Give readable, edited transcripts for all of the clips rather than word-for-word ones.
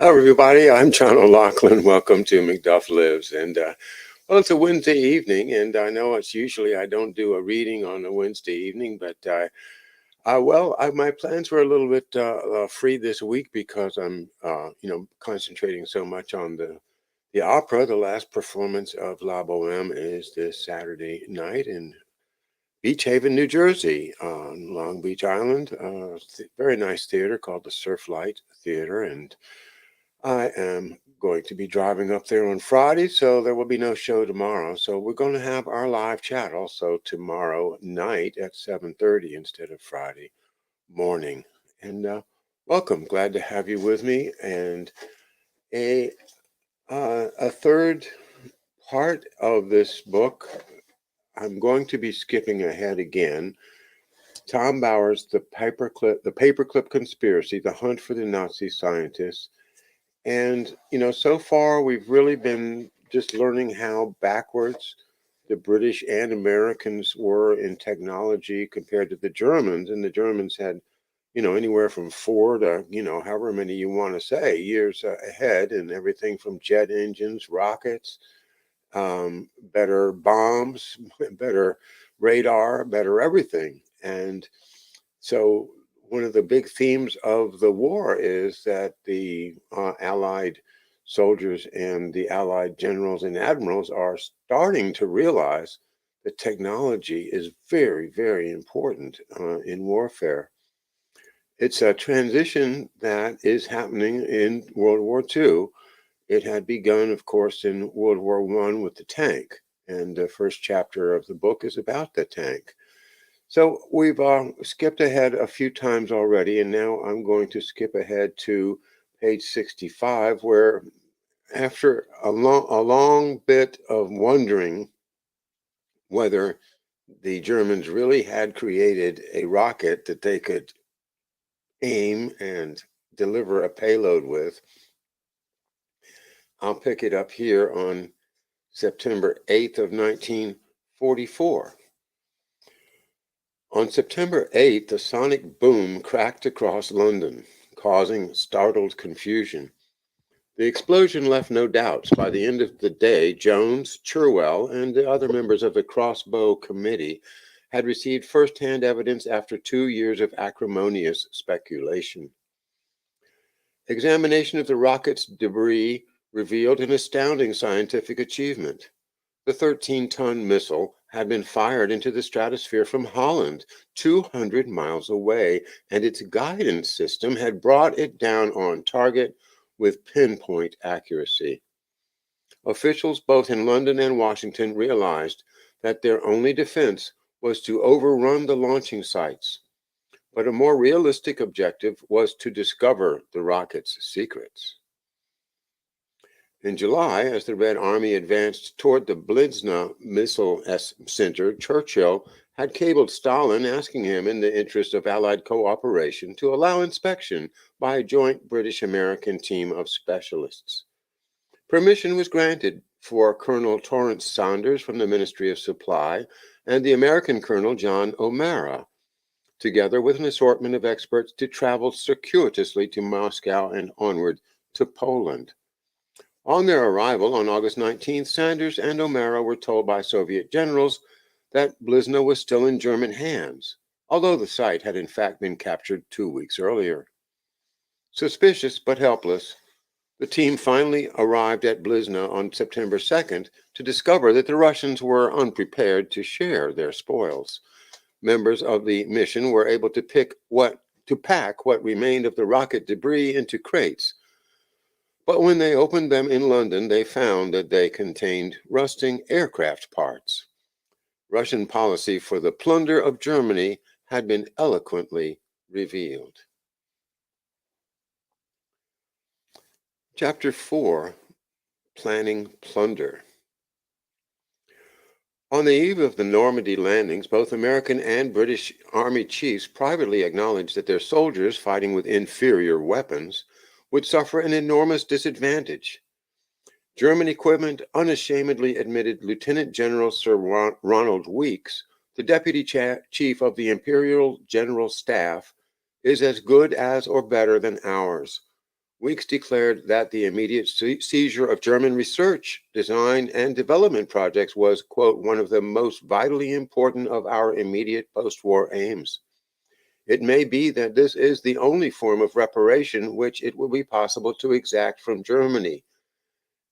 Hello, everybody. I'm John OLoughlin. Welcome to McDuff Lives. Well, it's a Wednesday evening, and I know it's usually I don't do a reading on a Wednesday evening, but my plans were a little bit free this week because I'm, concentrating so much on the opera. The last performance of La Boheme is this Saturday night in Beach Haven, New Jersey, on Long Beach Island. Very nice theater called the Surflight Theater, and I am going to be driving up there on Friday, so there will be no show tomorrow. So we're going to have our live chat also tomorrow night at 7:30 instead of Friday morning. And welcome, glad to have you with me. And a a third part of this book, I'm going to be skipping ahead again. Tom Bowers, the Paperclip Conspiracy, the hunt for the Nazi scientists. And, so far we've really been just learning how backwards the British and Americans were in technology compared to the Germans. And the Germans had, anywhere from four to, however many you want to say, years ahead, and everything from jet engines, rockets, better bombs, better radar, better everything. And so one of the big themes of the war is that the Allied soldiers and the Allied generals and admirals are starting to realize that technology is very, very important in warfare. It's a transition that is happening in World War II. It had begun, of course, in World War I with the tank, and the first chapter of the book is about the tank. So we've skipped ahead a few times already, and now I'm going to skip ahead to page 65, where after a long bit of wondering whether the Germans really had created a rocket that they could aim and deliver a payload with, I'll pick it up here on September 8th of 1944. On September 8th, a sonic boom cracked across London, causing startled confusion. The explosion left no doubts. By the end of the day, Jones, Churwell, and the other members of the Crossbow Committee had received first-hand evidence after 2 years of acrimonious speculation. Examination of the rocket's debris revealed an astounding scientific achievement. The 13-ton missile had been fired into the stratosphere from Holland, 200 miles away, and its guidance system had brought it down on target with pinpoint accuracy. Officials both in London and Washington realized that their only defense was to overrun the launching sites, but a more realistic objective was to discover the rocket's secrets. In July, as the Red Army advanced toward the Blizna Missile Center, Churchill had cabled Stalin asking him, in the interest of Allied cooperation, to allow inspection by a joint British-American team of specialists. Permission was granted for Colonel Torrance Saunders from the Ministry of Supply and the American Colonel John O'Mara, together with an assortment of experts, to travel circuitously to Moscow and onward to Poland. On their arrival on August 19th, Sanders and O'Mara were told by Soviet generals that Blizna was still in German hands, although the site had in fact been captured 2 weeks earlier. Suspicious but helpless, the team finally arrived at Blizna on September 2nd to discover that the Russians were unprepared to share their spoils. Members of the mission were able to pack what remained of the rocket debris into crates. But when they opened them in London, they found that they contained rusting aircraft parts. Russian policy for the plunder of Germany had been eloquently revealed. Chapter 4, Planning Plunder. On the eve of the Normandy landings, both American and British Army chiefs privately acknowledged that their soldiers, fighting with inferior weapons, would suffer an enormous disadvantage. German equipment unashamedly admitted Lieutenant General Sir Ronald Weeks, the Deputy Chief of the Imperial General Staff, is as good as or better than ours. Weeks declared that the immediate seizure of German research, design, and development projects was, quote, one of the most vitally important of our immediate post war aims. It may be that this is the only form of reparation which it will be possible to exact from Germany.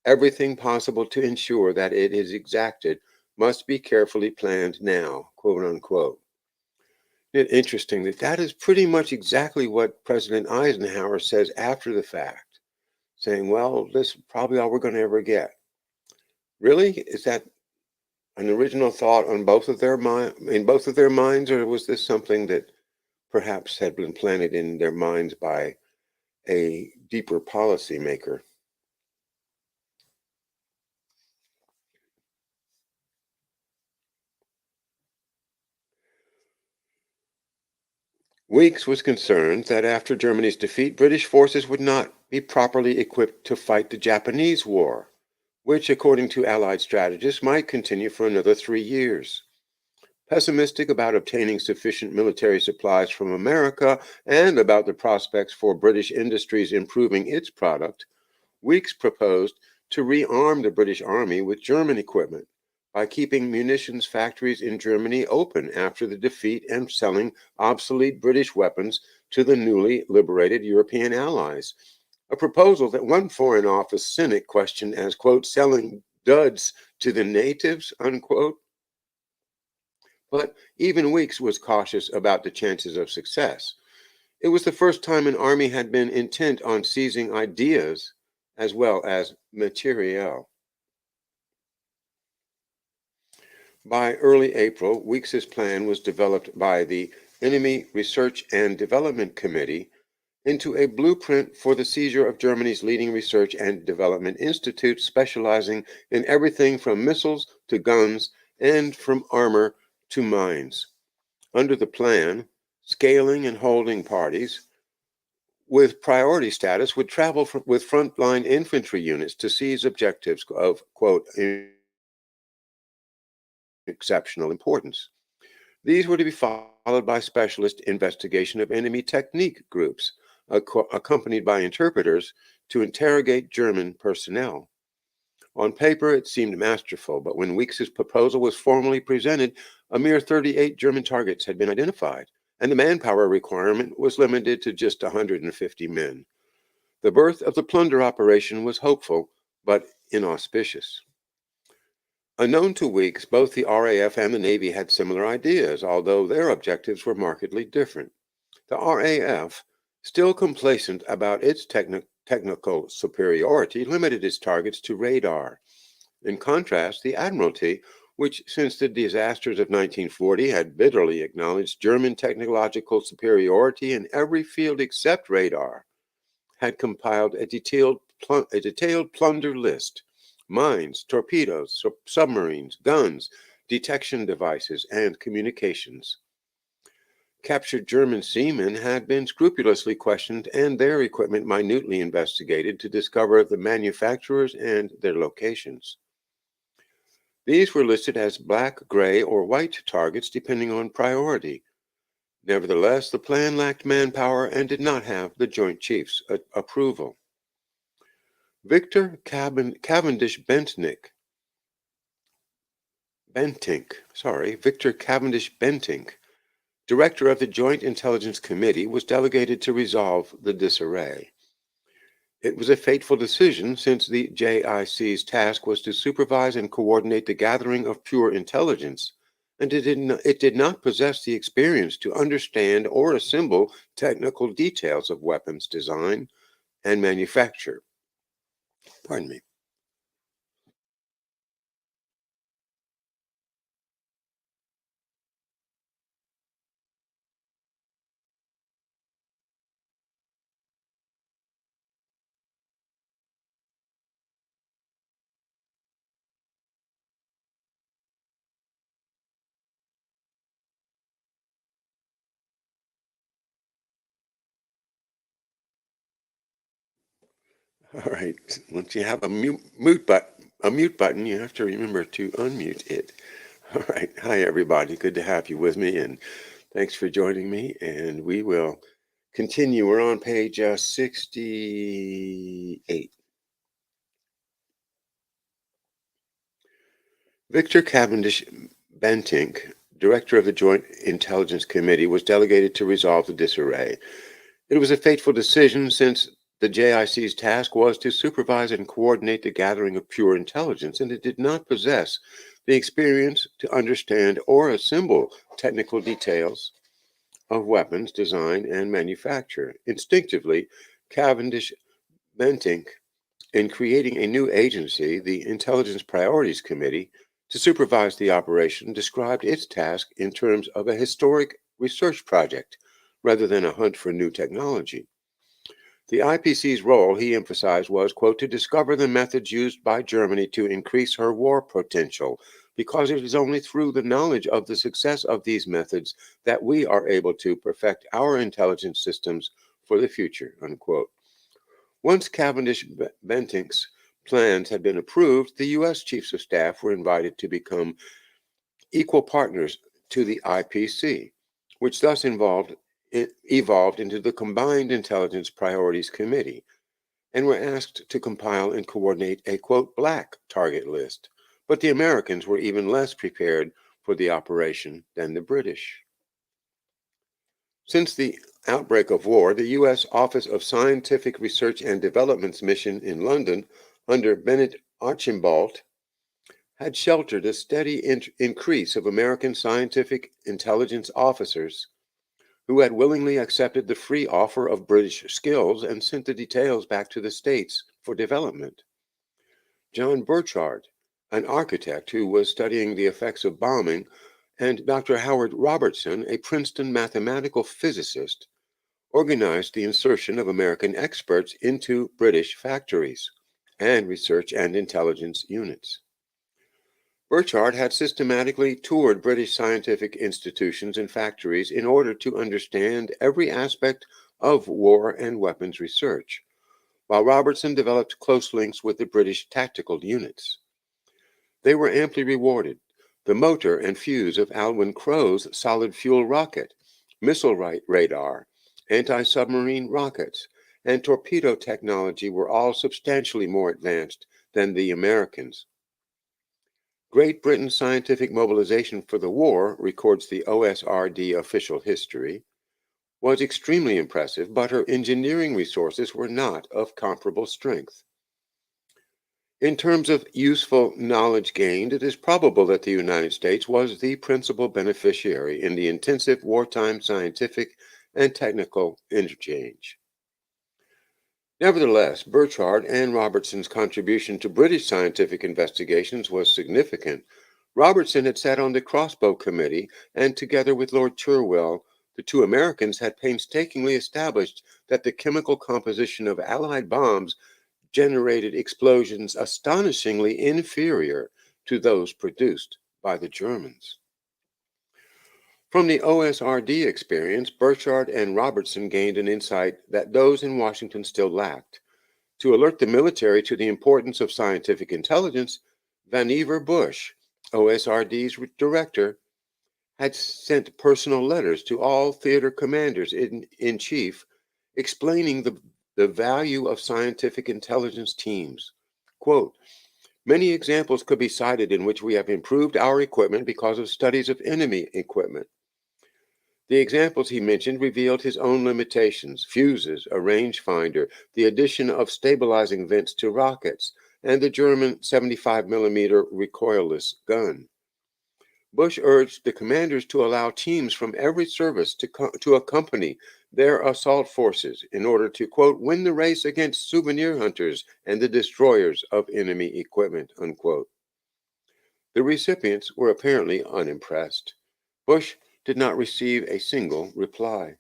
Everything possible to ensure that it is exacted must be carefully planned now, quote unquote. It's interesting that that is pretty much exactly what President Eisenhower says after the fact, saying, well, this is probably all we're going to ever get. Really? Is that an original thought on both of their in both of their minds, or was this something that perhaps had been planted in their minds by a deeper policymaker? Weeks was concerned that after Germany's defeat, British forces would not be properly equipped to fight the Japanese War, which, according to Allied strategists, might continue for another 3 years. Pessimistic about obtaining sufficient military supplies from America and about the prospects for British industries improving its product, Weeks proposed to rearm the British Army with German equipment by keeping munitions factories in Germany open after the defeat and selling obsolete British weapons to the newly liberated European allies. A proposal that one Foreign Office cynic questioned as, quote, selling duds to the natives, unquote. But even Weeks was cautious about the chances of success. It was the first time an army had been intent on seizing ideas as well as materiel. By early April, Weeks's plan was developed by the Enemy Research and Development Committee into a blueprint for the seizure of Germany's leading research and development institute, specializing in everything from missiles to guns and from armor to mines. Under the plan, scaling and holding parties with priority status would travel with frontline infantry units to seize objectives of, quote, exceptional importance. These were to be followed by specialist investigation of enemy technique groups, accompanied by interpreters to interrogate German personnel. On paper, it seemed masterful, but when Weeks's proposal was formally presented, a mere 38 German targets had been identified, and the manpower requirement was limited to just 150 men. The birth of the plunder operation was hopeful, but inauspicious. Unknown to Weeks, both the RAF and the Navy had similar ideas, although their objectives were markedly different. The RAF, still complacent about its technical superiority, limited its targets to radar. In contrast, the Admiralty, which since the disasters of 1940 had bitterly acknowledged German technological superiority in every field except radar, had compiled a detailed plunder list: mines, torpedoes, submarines, guns, detection devices, and communications. Captured German seamen had been scrupulously questioned and their equipment minutely investigated to discover the manufacturers and their locations. These were listed as black, gray, or white targets depending on priority. Nevertheless, the plan lacked manpower and did not have the Joint Chiefs' approval. Victor Cavendish Bentinck, director of the Joint Intelligence Committee, was delegated to resolve the disarray. It was a fateful decision since the JIC's task was to supervise and coordinate the gathering of pure intelligence, and it did not possess the experience to understand or assemble technical details of weapons design and manufacture. Pardon me. All right. Once you have a mute button, you have to remember to unmute it. All right. Hi, everybody. Good to have you with me, and thanks for joining me. And we will continue. We're on page 68. Victor Cavendish Bentinck, director of the Joint Intelligence Committee, was delegated to resolve the disarray. It was a fateful decision since the JIC's task was to supervise and coordinate the gathering of pure intelligence, and it did not possess the experience to understand or assemble technical details of weapons design and manufacture. Instinctively, Cavendish Bentinck, in creating a new agency, the Intelligence Priorities Committee, to supervise the operation, described its task in terms of a historic research project rather than a hunt for new technology. The IPC's role, he emphasized, was, quote, to discover the methods used by Germany to increase her war potential, because it is only through the knowledge of the success of these methods that we are able to perfect our intelligence systems for the future, unquote. Once Cavendish Bentinck's plans had been approved, the U.S. Chiefs of Staff were invited to become equal partners to the IPC, which thus evolved into the Combined Intelligence Priorities Committee, and were asked to compile and coordinate a, quote, black target list. But the Americans were even less prepared for the operation than the British. Since the outbreak of war, the U.S. Office of Scientific Research and Development's mission in London, under Bennett Archambault, had sheltered a steady increase of American scientific intelligence officers who had willingly accepted the free offer of British skills and sent the details back to the States for development. John Burchard, an architect who was studying the effects of bombing, and Dr. Howard Robertson, a Princeton mathematical physicist, organized the insertion of American experts into British factories and research and intelligence units. Burchard had systematically toured British scientific institutions and factories in order to understand every aspect of war and weapons research, while Robertson developed close links with the British tactical units. They were amply rewarded. The motor and fuse of Alwyn Crow's solid fuel rocket, missile radar, anti-submarine rockets, and torpedo technology were all substantially more advanced than the Americans. Great Britain's scientific mobilization for the war, records the OSRD official history, was extremely impressive, but her engineering resources were not of comparable strength. In terms of useful knowledge gained, it is probable that the United States was the principal beneficiary in the intensive wartime scientific and technical interchange. Nevertheless, Burchard and Robertson's contribution to British scientific investigations was significant. Robertson had sat on the Crossbow Committee, and together with Lord Cherwell, the two Americans had painstakingly established that the chemical composition of Allied bombs generated explosions astonishingly inferior to those produced by the Germans. From the OSRD experience, Burchard and Robertson gained an insight that those in Washington still lacked. To alert the military to the importance of scientific intelligence, Vannevar Bush, OSRD's director, had sent personal letters to all theater commanders in chief explaining the value of scientific intelligence teams. Quote, many examples could be cited in which we have improved our equipment because of studies of enemy equipment. The examples he mentioned revealed his own limitations: fuses, a rangefinder, the addition of stabilizing vents to rockets, and the German 75mm recoilless gun. Bush urged the commanders to allow teams from every service to accompany their assault forces in order to, quote, win the race against souvenir hunters and the destroyers of enemy equipment, unquote. The recipients were apparently unimpressed. Bush did not receive a single reply.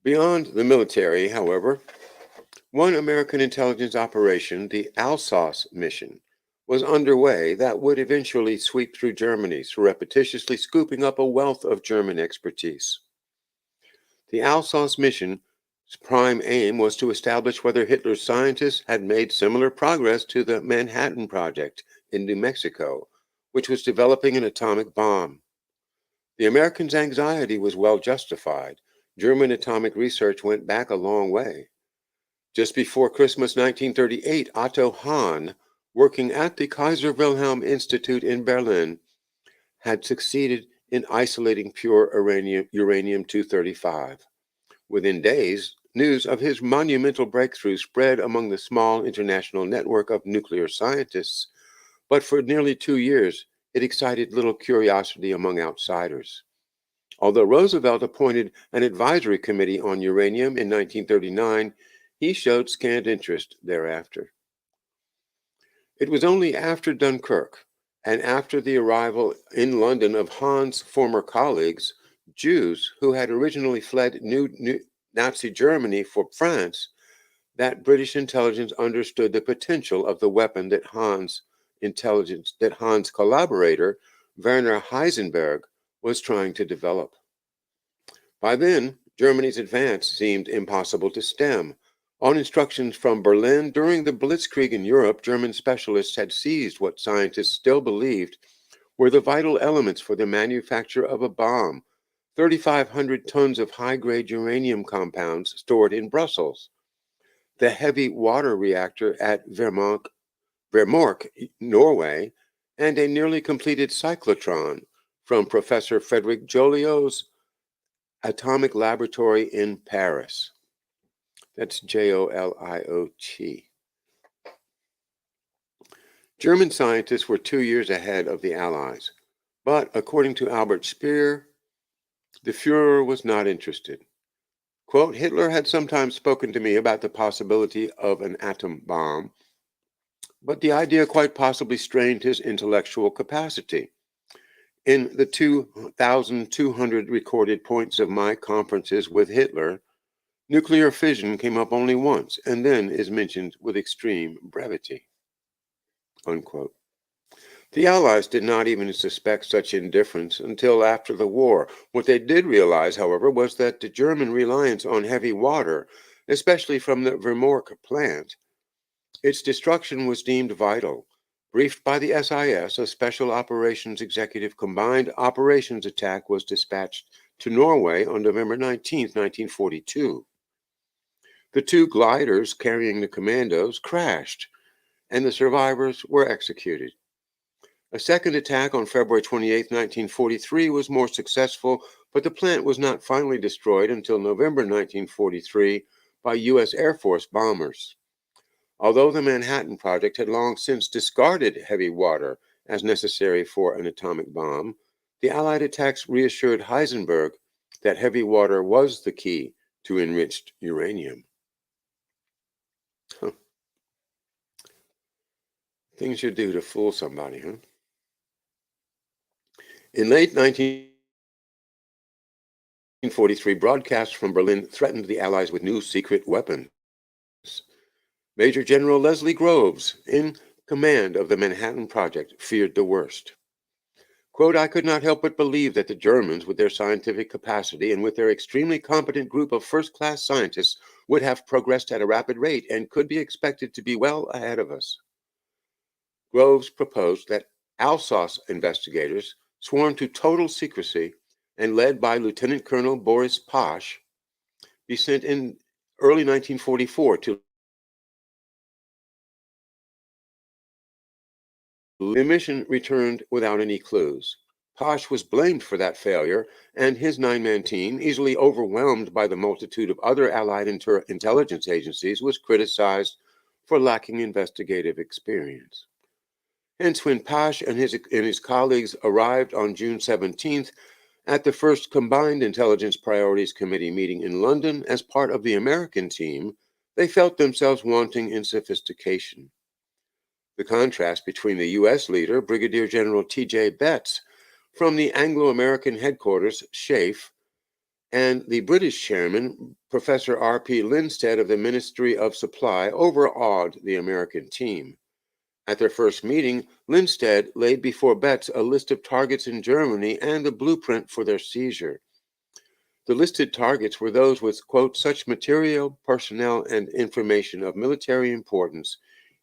Beyond the military, however, one American intelligence operation, the Alsace mission, was underway that would eventually sweep through Germany, surreptitiously scooping up a wealth of German expertise. The Alsace mission's prime aim was to establish whether Hitler's scientists had made similar progress to the Manhattan Project in New Mexico, which was developing an atomic bomb. The Americans' anxiety was well justified. German atomic research went back a long way. Just before Christmas 1938, Otto Hahn, working at the Kaiser Wilhelm Institute in Berlin, had succeeded in isolating pure uranium-235. Within days, news of his monumental breakthrough spread among the small international network of nuclear scientists, but for nearly 2 years, it excited little curiosity among outsiders. Although Roosevelt appointed an advisory committee on uranium in 1939, he showed scant interest thereafter. It was only after Dunkirk and after the arrival in London of Hahn's former colleagues, Jews who had originally fled Nazi Germany for France, that British intelligence understood the potential of the weapon that Hahn's collaborator, Werner Heisenberg, was trying to develop. By then, Germany's advance seemed impossible to stem. On instructions from Berlin during the Blitzkrieg in Europe, German specialists had seized what scientists still believed were the vital elements for the manufacture of a bomb, 3,500 tons of high-grade uranium compounds stored in Brussels, the heavy water reactor at Vermork, Norway, and a nearly completed cyclotron from Professor Frederick Joliot's atomic laboratory in Paris. That's Joliot. German scientists were 2 years ahead of the Allies, but according to Albert Speer, the Fuhrer was not interested. Quote, Hitler had sometimes spoken to me about the possibility of an atom bomb, but the idea quite possibly strained his intellectual capacity. In the 2,200 recorded points of my conferences with Hitler, nuclear fission came up only once and then is mentioned with extreme brevity. Unquote. The Allies did not even suspect such indifference until after the war. What they did realize, however, was that the German reliance on heavy water, especially from the Vermork plant, its destruction was deemed vital. Briefed by the SIS, a Special Operations Executive Combined Operations Attack was dispatched to Norway on November 19, 1942. The two gliders carrying the commandos crashed, and the survivors were executed. A second attack on February 28, 1943 was more successful, but the plant was not finally destroyed until November 1943 by U.S. Air Force bombers. Although the Manhattan Project had long since discarded heavy water as necessary for an atomic bomb, the Allied attacks reassured Heisenberg that heavy water was the key to enriched uranium. Things you do to fool somebody, huh? In late 1943, broadcasts from Berlin threatened the Allies with new secret weapons. Major General Leslie Groves, in command of the Manhattan Project, feared the worst. Quote, I could not help but believe that the Germans, with their scientific capacity and with their extremely competent group of first-class scientists, would have progressed at a rapid rate and could be expected to be well ahead of us. Groves proposed that Alsace investigators, sworn to total secrecy and led by Lieutenant Colonel Boris Pasch, be sent in early 1944 to the mission returned without any clues. Pasch was blamed for that failure, and his 9-man team, easily overwhelmed by the multitude of other Allied intelligence agencies, was criticized for lacking investigative experience. Hence, when Pasch and his colleagues arrived on June 17th at the first Combined Intelligence Priorities Committee meeting in London as part of the American team, they felt themselves wanting in sophistication. The contrast between the U.S. leader, Brigadier General T.J. Betts, from the Anglo-American headquarters, SHAEF, and the British chairman, Professor R.P. Linstead of the Ministry of Supply, overawed the American team. At their first meeting, Linstead laid before Betts a list of targets in Germany and the blueprint for their seizure. The listed targets were those with, quote, such material, personnel, and information of military importance,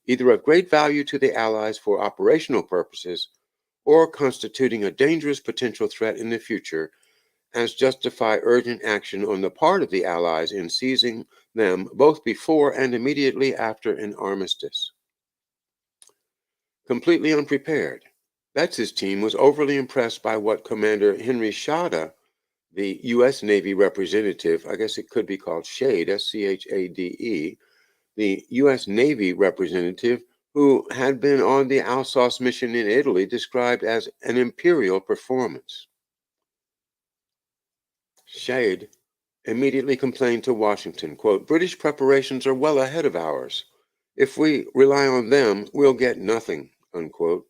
either of great value to the Allies for operational purposes or constituting a dangerous potential threat in the future as justify urgent action on the part of the Allies in seizing them both before and immediately after an armistice. Completely unprepared, Betts's team was overly impressed by what Commander Henry Schade, the U.S. Navy representative, I guess it could be called Shade, Schade, the U.S. Navy representative who had been on the Alsace mission in Italy, described as an imperial performance. Shade immediately complained to Washington, quote, "British preparations are well ahead of ours. If we rely on them, we'll get nothing," unquote.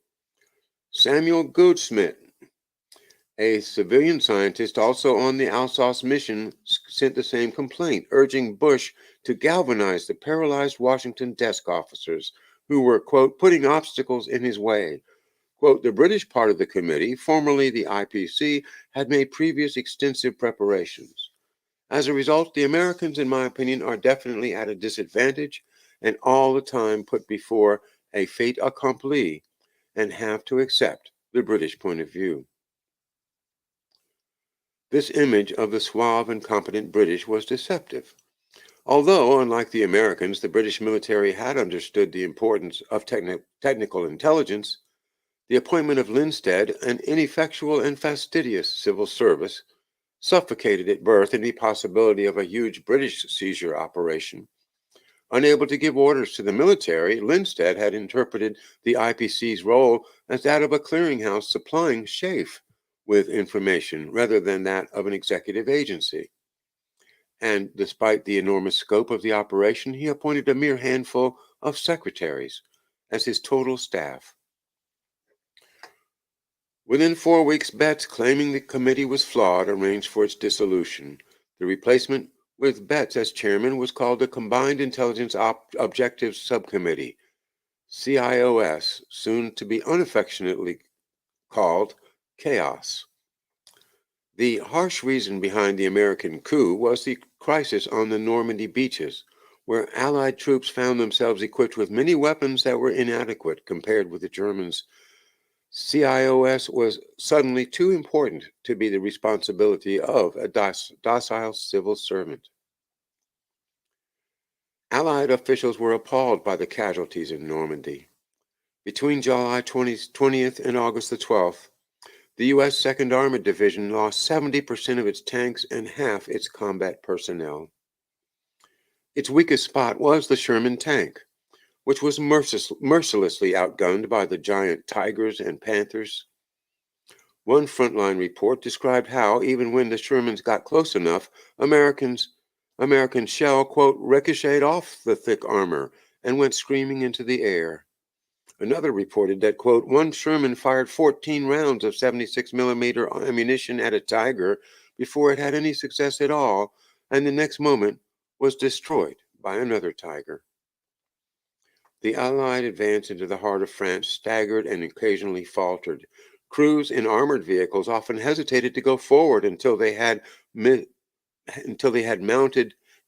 Samuel Goudsmit, a civilian scientist also on the Alsace mission, sent the same complaint, urging Bush to galvanize the paralyzed Washington desk officers who were, quote, "putting obstacles in his way." Quote, "The British part of the committee, formerly the IPC, had made previous extensive preparations. As a result, the Americans, in my opinion, are definitely at a disadvantage and all the time put before a fait accompli and have to accept the British point of view." This image of the suave and competent British was deceptive. Although, unlike the Americans, the British military had understood the importance of technical intelligence, the appointment of Linstead, an ineffectual and fastidious civil service, suffocated at birth any possibility of a huge British seizure operation. Unable to give orders to the military, Linstead had interpreted the IPC's role as that of a clearinghouse supplying SHAEF with information rather than that of an executive agency. And despite the enormous scope of the operation, he appointed a mere handful of secretaries as his total staff. Within 4 weeks, Betts, claiming the committee was flawed, arranged for its dissolution. The replacement, with Betts as chairman, was called the Combined Intelligence Objectives Subcommittee, CIOS, soon to be unaffectionately called Chaos. The harsh reason behind the American coup was the crisis on the Normandy beaches, where Allied troops found themselves equipped with many weapons that were inadequate compared with the Germans. CIOS was suddenly too important to be the responsibility of a docile civil servant. Allied officials were appalled by the casualties in Normandy. Between July 20th and August the 12th, the U.S. 2nd Armored Division lost 70% of its tanks and half its combat personnel. Its weakest spot was the Sherman tank, which was mercilessly outgunned by the giant Tigers and Panthers. One frontline report described how, even when the Shermans got close enough, American shell, quote, "ricocheted off the thick armor and went screaming into the air." Another reported that, quote, "one Sherman fired 14 rounds of 76 millimeter ammunition at a Tiger before it had any success at all, and the next moment was destroyed by another Tiger." The Allied advance into the heart of France staggered and occasionally faltered. Crews in armored vehicles often hesitated to go forward until they had mounted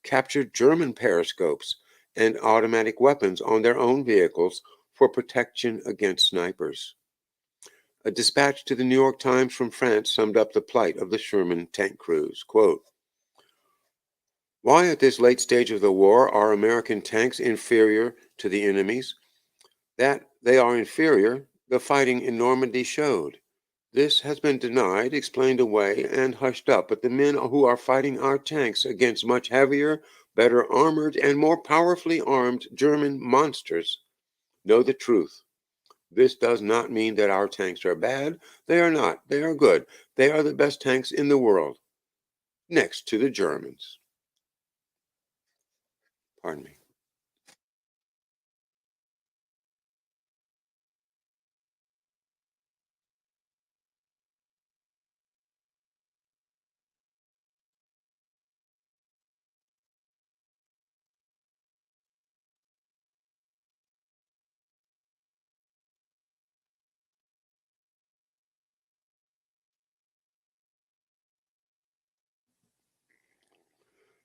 captured German periscopes and automatic weapons on their own vehicles for protection against snipers. A dispatch to the New York Times from France summed up the plight of the Sherman tank crews. Quote, "Why at this late stage of the war are American tanks inferior to the enemy's? That they are inferior, the fighting in Normandy showed. This has been denied, explained away, and hushed up, but the men who are fighting our tanks against much heavier, better armored, and more powerfully armed German monsters know the truth. This does not mean that our tanks are bad. They are not. They are good. They are the best tanks in the world, next to the Germans." Pardon me.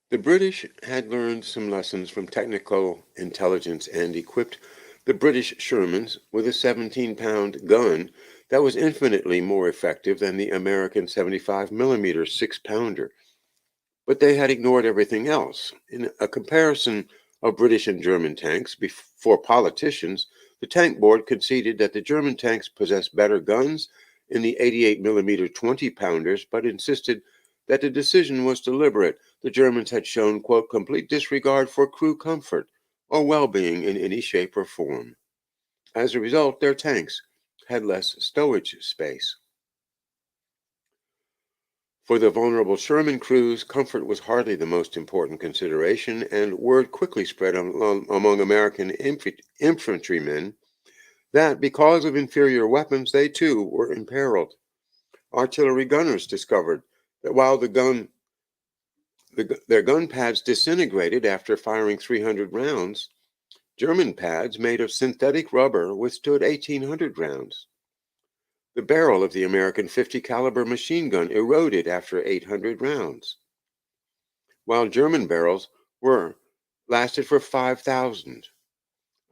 The British had learned some lessons from technical intelligence and equipped the British Shermans with a 17-pound gun that was infinitely more effective than the American 75 millimeter 6-pounder. But they had ignored everything else. In a comparison of British and German tanks before politicians, the tank board conceded that the German tanks possessed better guns in the 88 millimeter 20-pounders, but insisted that the decision was deliberate. The Germans had shown, quote, complete disregard for crew comfort or well-being in any shape or form. As a result, their tanks had less stowage space. For the vulnerable Sherman crews, comfort was hardly the most important consideration, and word quickly spread among American infantrymen that because of inferior weapons, they too were imperiled. Artillery gunners discovered that while their gun pads disintegrated after firing 300 rounds, German pads made of synthetic rubber withstood 1,800 rounds. The barrel of the American 50 caliber machine gun eroded after 800 rounds, while German barrels lasted for 5,000.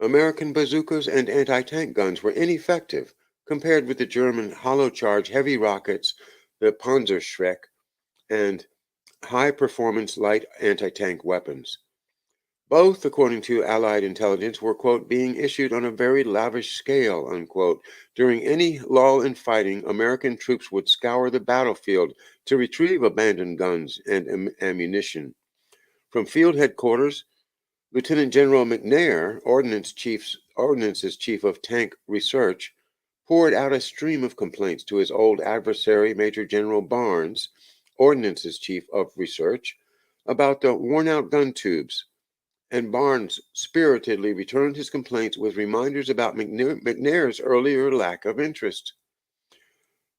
American bazookas and anti-tank guns were ineffective compared with the German hollow-charge heavy rockets, the Panzerschreck, and high-performance light anti-tank weapons. Both, according to Allied intelligence, were, quote, being issued on a very lavish scale, unquote. During any lull in fighting, American troops would scour the battlefield to retrieve abandoned guns and ammunition. From field headquarters, Lieutenant General McNair, Ordnance's chief of tank research, poured out a stream of complaints to his old adversary, Major General Barnes, Ordnance's chief of research, about the worn-out gun tubes, and Barnes spiritedly returned his complaints with reminders about McNair's earlier lack of interest.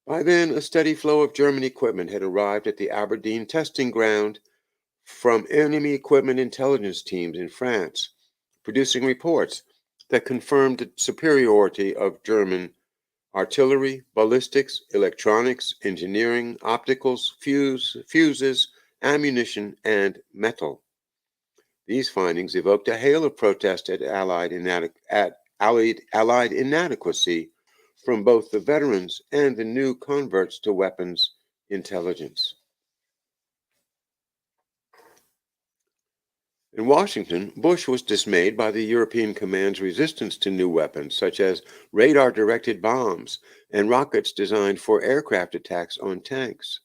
By then, a steady flow of German equipment had arrived at the Aberdeen testing ground from enemy equipment intelligence teams in France, producing reports that confirmed the superiority of German artillery, ballistics, electronics, engineering, opticals, fuses, ammunition, and metal. These findings evoked a hail of protest at Allied inadequacy from both the veterans and the new converts to weapons intelligence. In Washington, Bush was dismayed by the European command's resistance to new weapons, such as radar-directed bombs and rockets designed for aircraft attacks on tanks.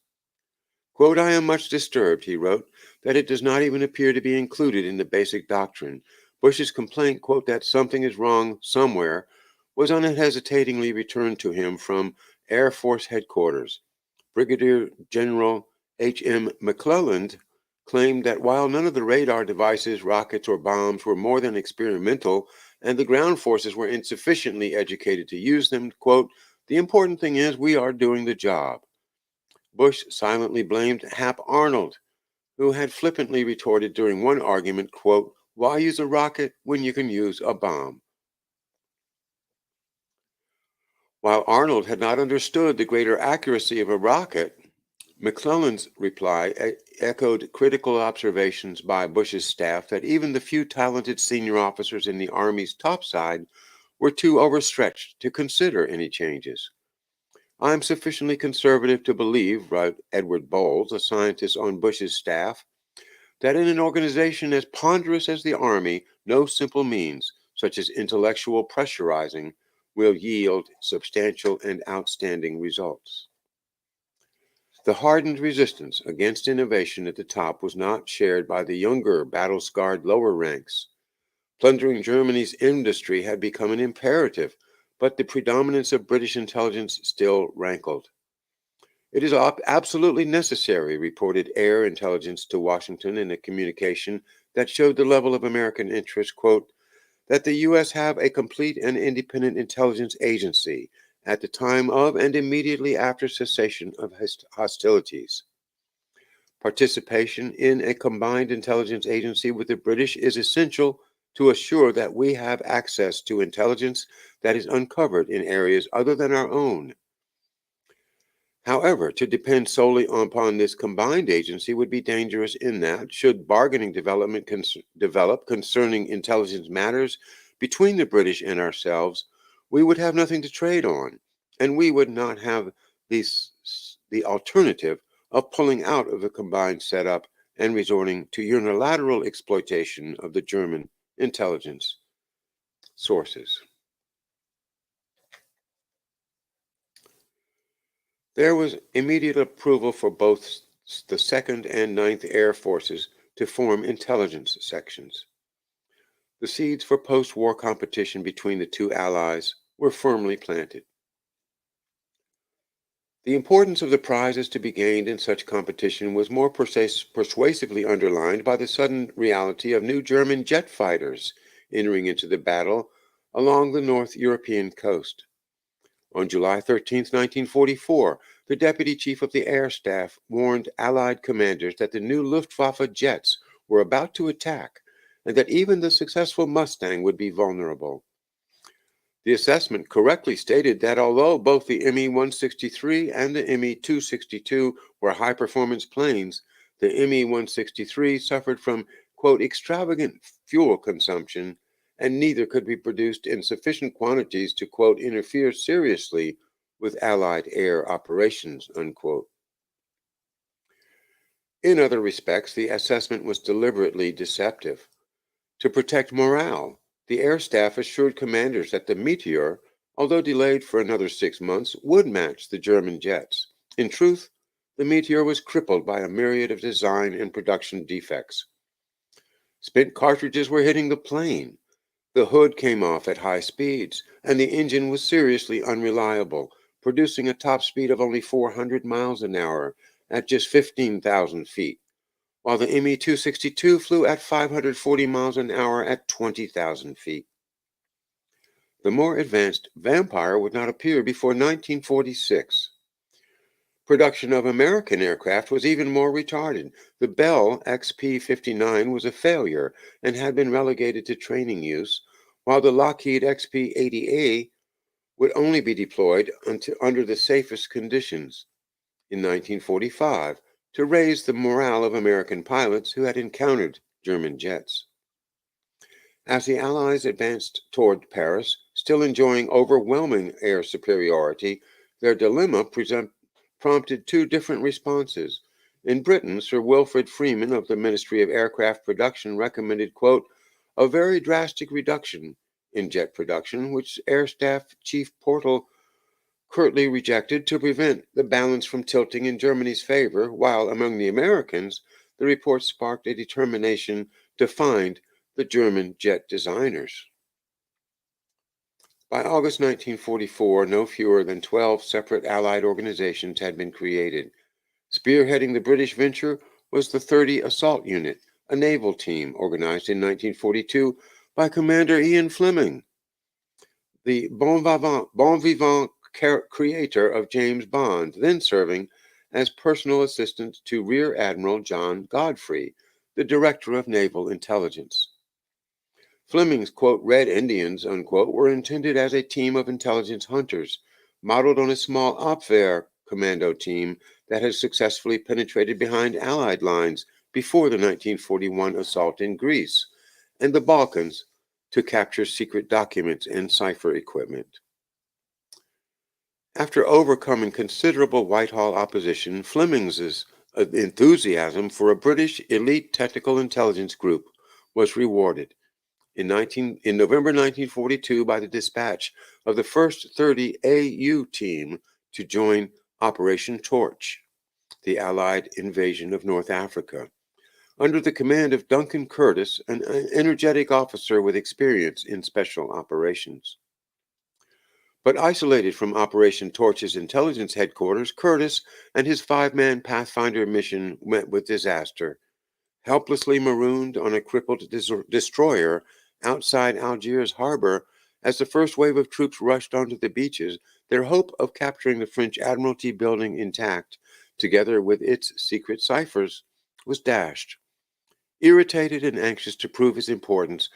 Quote, I am much disturbed, he wrote, that it does not even appear to be included in the basic doctrine. Bush's complaint, quote, that something is wrong somewhere, was unhesitatingly returned to him from Air Force Headquarters. Brigadier General H.M. McClelland claimed that while none of the radar devices, rockets, or bombs were more than experimental, and the ground forces were insufficiently educated to use them, quote, the important thing is we are doing the job. Bush silently blamed Hap Arnold, who had flippantly retorted during one argument, quote, why use a rocket when you can use a bomb? While Arnold had not understood the greater accuracy of a rocket, McClelland's reply echoed critical observations by Bush's staff that even the few talented senior officers in the Army's top side were too overstretched to consider any changes. I'm sufficiently conservative to believe, wrote Edward Bowles, a scientist on Bush's staff, that in an organization as ponderous as the Army, no simple means, such as intellectual pressurizing, will yield substantial and outstanding results. The hardened resistance against innovation at the top was not shared by the younger, battle-scarred lower ranks. Plundering Germany's industry had become an imperative, but the predominance of British intelligence still rankled. It is absolutely necessary, reported Air Intelligence to Washington in a communication that showed the level of American interest, quote, that the U.S. have a complete and independent intelligence agency at the time of and immediately after cessation of hostilities. Participation in a combined intelligence agency with the British is essential to assure that we have access to intelligence that is uncovered in areas other than our own. However, to depend solely upon this combined agency would be dangerous in that, should bargaining develop concerning intelligence matters between the British and ourselves, we would have nothing to trade on, and we would not have the alternative of pulling out of the combined setup and resorting to unilateral exploitation of the German intelligence sources. There was immediate approval for both the 2nd and 9th Air Forces to form intelligence sections. The seeds for post-war competition between the two allies were firmly planted. The importance of the prizes to be gained in such competition was more persuasively underlined by the sudden reality of new German jet fighters entering into the battle along the North European coast. On July 13, 1944, the Deputy Chief of the Air Staff warned Allied commanders that the new Luftwaffe jets were about to attack and that even the successful Mustang would be vulnerable. The assessment correctly stated that although both the Me-163 and the Me-262 were high-performance planes, the Me-163 suffered from, quote, extravagant fuel consumption, and neither could be produced in sufficient quantities to, quote, interfere seriously with Allied air operations, unquote. In other respects, the assessment was deliberately deceptive. To protect morale, the Air Staff assured commanders that the Meteor, although delayed for another 6 months, would match the German jets. In truth, the Meteor was crippled by a myriad of design and production defects. Spent cartridges were hitting the plane. The hood came off at high speeds, and the engine was seriously unreliable, producing a top speed of only 400 miles an hour at just 15,000 feet, while the Me-262 flew at 540 miles an hour at 20,000 feet. The more advanced Vampire would not appear before 1946. Production of American aircraft was even more retarded. The Bell XP-59 was a failure and had been relegated to training use, while the Lockheed XP-80A would only be deployed under the safest conditions in 1945 to raise the morale of American pilots who had encountered German jets. As the Allies advanced toward Paris, still enjoying overwhelming air superiority, their dilemma prompted two different responses. In Britain, Sir Wilfrid Freeman of the Ministry of Aircraft Production recommended, quote, a very drastic reduction in jet production, which Air Staff Chief Portal curtly rejected to prevent the balance from tilting in Germany's favor, while among the Americans, the report sparked a determination to find the German jet designers. By August 1944, no fewer than 12 separate Allied organizations had been created. Spearheading the British venture was the 30 Assault Unit, a naval team organized in 1942 by Commander Ian Fleming, the bon vivant creator of James Bond, then serving as personal assistant to Rear Admiral John Godfrey, the Director of Naval Intelligence. Fleming's, quote, Red Indians, unquote, were intended as a team of intelligence hunters, modeled on a small Abwehr commando team that had successfully penetrated behind Allied lines before the 1941 assault in Greece and the Balkans to capture secret documents and cipher equipment. After overcoming considerable Whitehall opposition, Fleming's enthusiasm for a British elite technical intelligence group was rewarded in November 1942 by the dispatch of the first 30 AU team to join Operation Torch, the Allied invasion of North Africa, under the command of Duncan Curtis, an energetic officer with experience in special operations. But isolated from Operation Torch's intelligence headquarters, Curtis and his 5-man Pathfinder mission met with disaster. Helplessly marooned on a crippled destroyer outside Algiers harbor, as the first wave of troops rushed onto the beaches, their hope of capturing the French Admiralty building intact, together with its secret ciphers, was dashed. Irritated and anxious to prove his importance,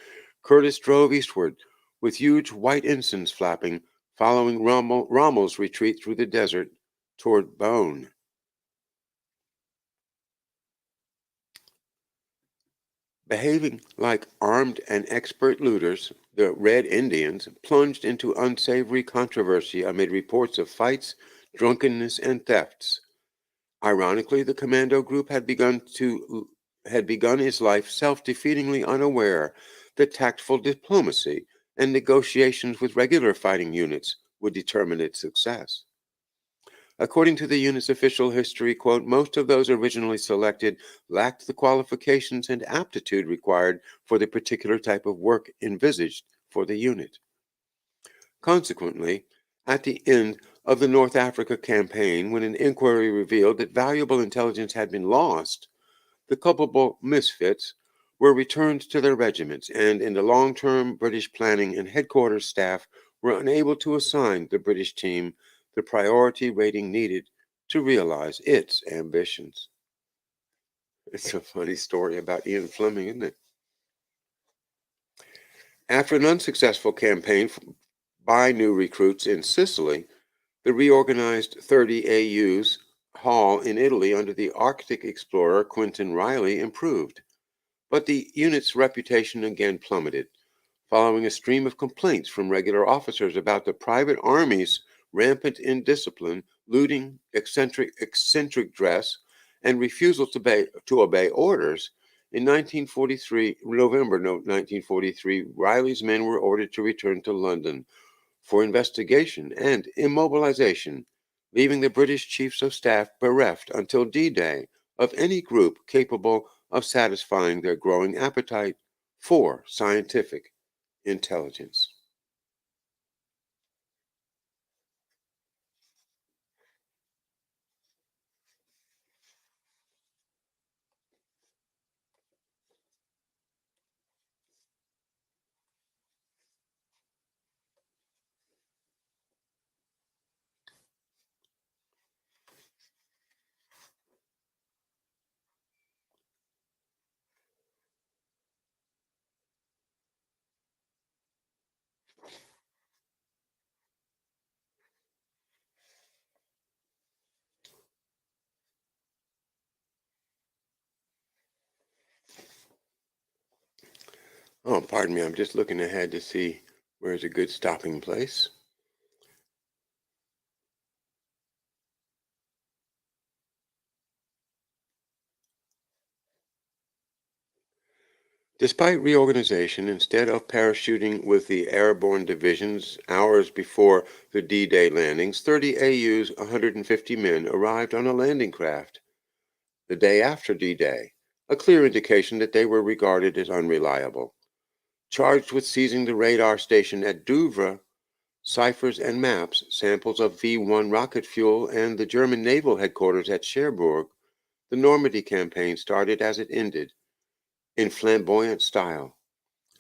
Curtis drove eastward, with huge white ensigns flapping, following Rommel's retreat through the desert toward Beaune. Behaving like armed and expert looters, the Red Indians plunged into unsavory controversy amid reports of fights, drunkenness, and thefts. Ironically, the commando group had begun its life self-defeatingly unaware that tactful diplomacy and negotiations with regular fighting units would determine its success. According to the unit's official history, quote, most of those originally selected lacked the qualifications and aptitude required for the particular type of work envisaged for the unit. Consequently, at the end of the North Africa campaign, when an inquiry revealed that valuable intelligence had been lost, the culpable misfits were returned to their regiments, and in the long-term British planning and headquarters staff were unable to assign the British team the priority rating needed to realize its ambitions. It's a funny story about Ian Fleming, isn't it? After an unsuccessful campaign by new recruits in Sicily, the reorganized 30 AU's Hall in Italy under the Arctic explorer Quentin Riley improved. But the unit's reputation again plummeted, following a stream of complaints from regular officers about the private army's rampant indiscipline, looting, eccentric dress, and refusal to obey orders. In November 1943, Riley's men were ordered to return to London for investigation and immobilization, leaving the British chiefs of staff bereft until D-Day of any group capable of satisfying their growing appetite for scientific intelligence. Oh, pardon me, I'm just looking ahead to see where's a good stopping place. Despite reorganization, instead of parachuting with the airborne divisions hours before the D-Day landings, 30 AU's 150 men arrived on a landing craft the day after D-Day, a clear indication that they were regarded as unreliable. Charged with seizing the radar station at Douvres, ciphers and maps, samples of V-1 rocket fuel, and the German naval headquarters at Cherbourg, the Normandy campaign started as it ended, in flamboyant style.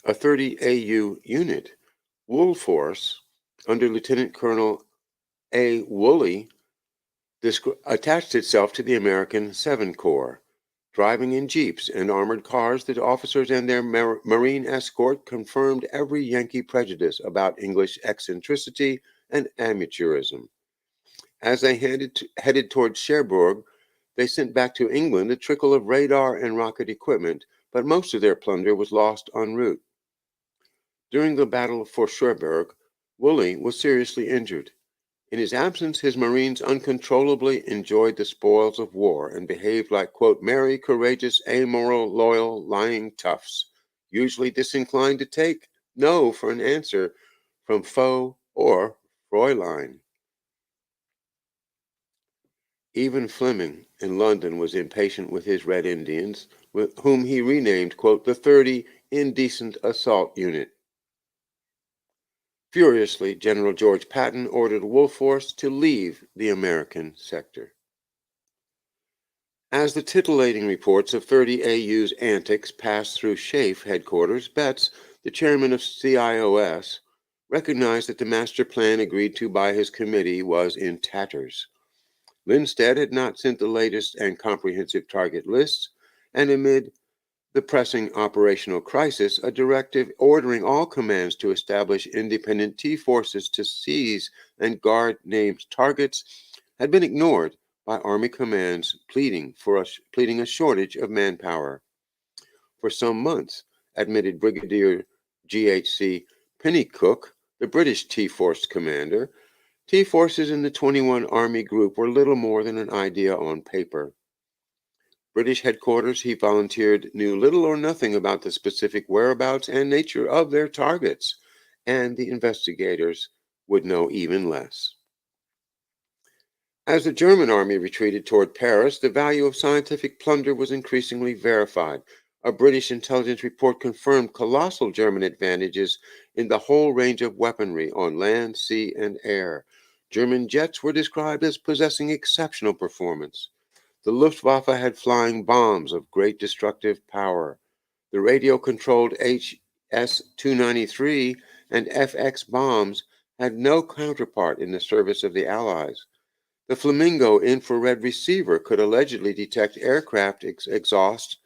A 30 AU unit, Wool Force, under Lieutenant Colonel A. Woolley, attached itself to the American 7 Corps. Driving in jeeps and armored cars, the officers and their Marine escort confirmed every Yankee prejudice about English eccentricity and amateurism. As they headed toward Cherbourg, they sent back to England a trickle of radar and rocket equipment, but most of their plunder was lost en route. During the battle for Cherbourg, Woolley was seriously injured. In his absence, his Marines uncontrollably enjoyed the spoils of war and behaved like, quote, merry, courageous, amoral, loyal, lying toughs, usually disinclined to take no for an answer from foe or Fräulein. Even Fleming in London was impatient with his Red Indians, whom he renamed, quote, the 30 Indecent Assault Unit. Furiously, General George Patton ordered Woolforce to leave the American sector. As the titillating reports of 30 AU's antics passed through SHAEF headquarters, Betts, the chairman of CIOS, recognized that the master plan agreed to by his committee was in tatters. Linstead had not sent the latest and comprehensive target lists, and amid the pressing operational crisis, a directive ordering all commands to establish independent T-forces to seize and guard named targets had been ignored by Army commands pleading a shortage of manpower. for some months, admitted Brigadier GHC Pennycook, the British T-Force commander. T-Forces in the 21 Army Group were little more than an idea on paper. British headquarters, he volunteered, knew little or nothing about the specific whereabouts and nature of their targets, and the investigators would know even less. As the German army retreated toward Paris, the value of scientific plunder was increasingly verified. A British intelligence report confirmed colossal German advantages in the whole range of weaponry on land, sea, and air. German jets were described as possessing exceptional performance. The Luftwaffe had flying bombs of great destructive power. The radio-controlled HS-293 and FX bombs had no counterpart in the service of the Allies. The Flamingo infrared receiver could allegedly detect aircraft exhaust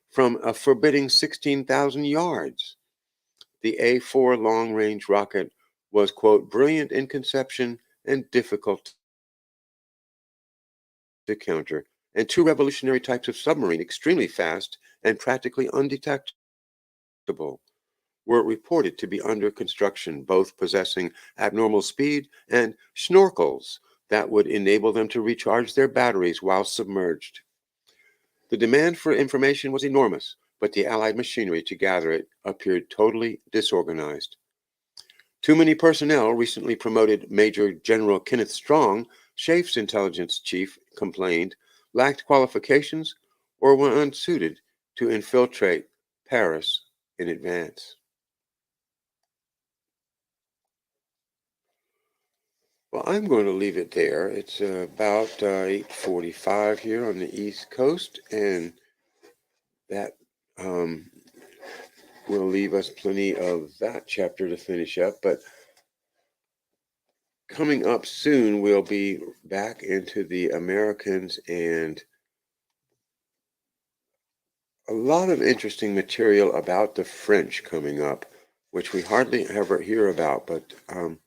from a forbidding 16,000 yards. The A-4 long-range rocket was, quote, brilliant in conception and difficult to counter, and two revolutionary types of submarine, extremely fast and practically undetectable, were reported to be under construction, both possessing abnormal speed and snorkels that would enable them to recharge their batteries while submerged. The demand for information was enormous, but the Allied machinery to gather it appeared totally disorganized. Too many personnel, recently promoted Major General Kenneth Strong, SHAEF's intelligence chief, complained, lacked qualifications or were unsuited to infiltrate Paris in advance. Well, I'm going to leave it there. It's about 8:45 here on the East Coast, and that will leave us plenty of that chapter to finish up. But coming up soon, we'll be back into the Americans and a lot of interesting material about the French coming up, which we hardly ever hear about. But the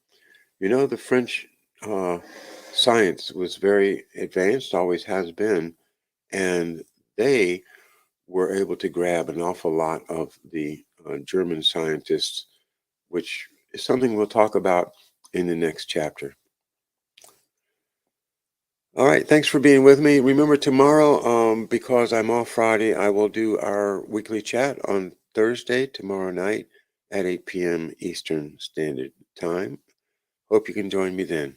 French science was very advanced, always has been, and they were able to grab an awful lot of the German scientists, which is something we'll talk about in the next chapter. All right, thanks for being with me. Remember, tomorrow, because I'm off Friday, I will do our weekly chat on Thursday, tomorrow night at 8 p.m. Eastern Standard Time. Hope you can join me then.